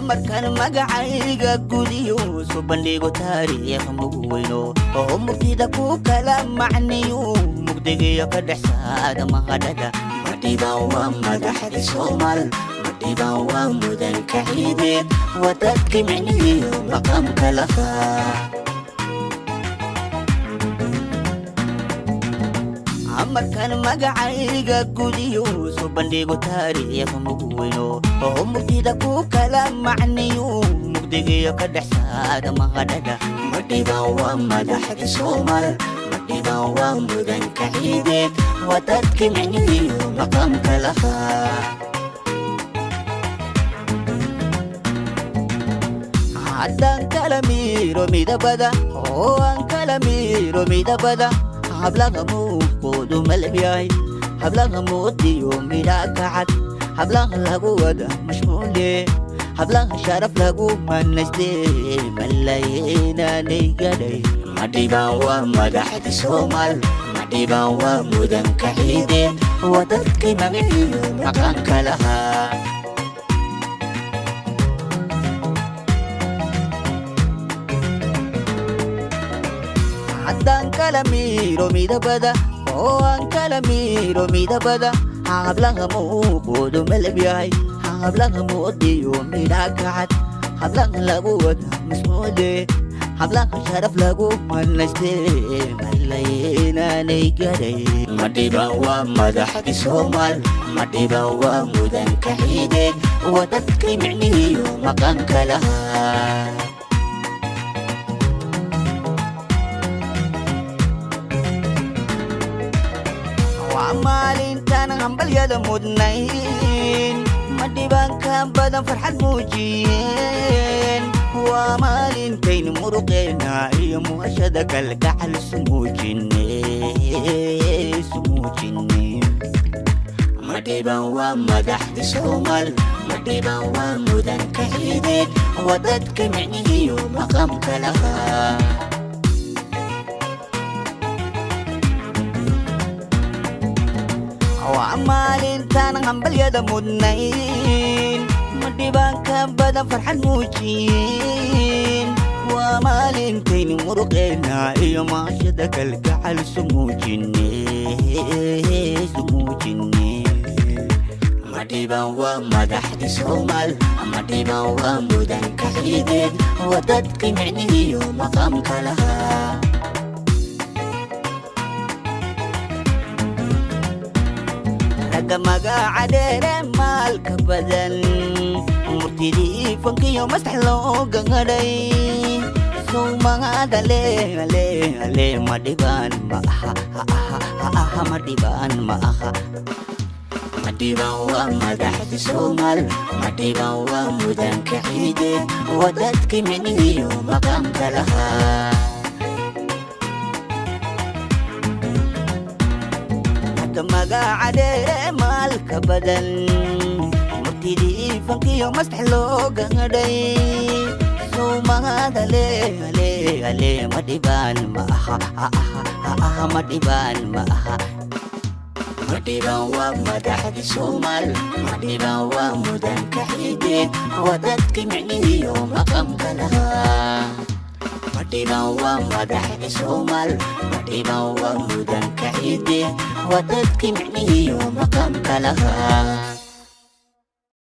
markaan magacayga gudiyo soo bandhigo taariikh mugweyno oo murtida ku kala macniyo mugdigiyo ka dhex saada mahadhada madhiba waa madaxda Soomaal madhiba waa mudanka ciideed wadadka micniyo maqamka lahaa markaan magacayga gudiyo soo bandhigo taariikh mugweyno oo murtida ku kala macniyo mugdigiyo ka dhex saada mahadhada madhiba waa madaxda Soomaal madhiba waa mudanka ciideed wadadka micniyo maqamka lahaa haddaan kala miiro midabada oo aan kala miiro midabada hablaha muuqoodu malab yahay hablaha moodiyo midhaa kacad hablaha lagu wada mashquule hablaha sharaf lagu manayste malaynaanay gadhay madhiba waa madaxda Soomaal madhiba waa mudanka ciideed wadadka magaciyo maqanka lahaa haddaan kala miiro midabada oo aan kala miiro midabada hablaha muuqoodu malab yahay hablaha moodiyo midhaa kacad hablaha lagu wada mashquule hablaha sharaf lagu manayste malaynaanay gadhay madhiba waa madaxda Soomaal madhiba waa mudanka ciideed wadadka micniyo maqanka lahaa maalintaan hambalyada mudnayn madhibaan ka badan farxad muujiyeen waa maalintayn muruqeena iyo muhashada kalgacal sumuujine madhiban waa madaxda Soomaal madhiban waa mudanka ciideed wadadka micniyo maqamka lahaa maalintaan hambalyada mudnayn madhibaan ka badan farxad muujiyeen waa maalintayn muruqeena iyo maashada kalgacal sumuujine madhiban waa madaxda Soomaal madhiban waa mudanka ciideed wadadka micniyo maqamka lahaa magaca dheere maalka badan murtidii fankiyo maskax loo gangadhay sow magada le madhibaan ma aha madhibaan ma aha madhiban waa madaxda Soomaal madhiban waa mudanka ciideed wadadka micniyo maqamka lahaa magaca dheere maalka badan murtidii fankiyo maskax loo gangadhay sow magada le madhibaan ma aha madhibaan ma aha madhiban waa madaxda Soomaal madhiban waa mudanka ciideed wadadka micniyo maqamka lahaa madhiban waa madaxda Soomaal madhiban waa mudanka ciideed wadadka micniyo maqamka lahaa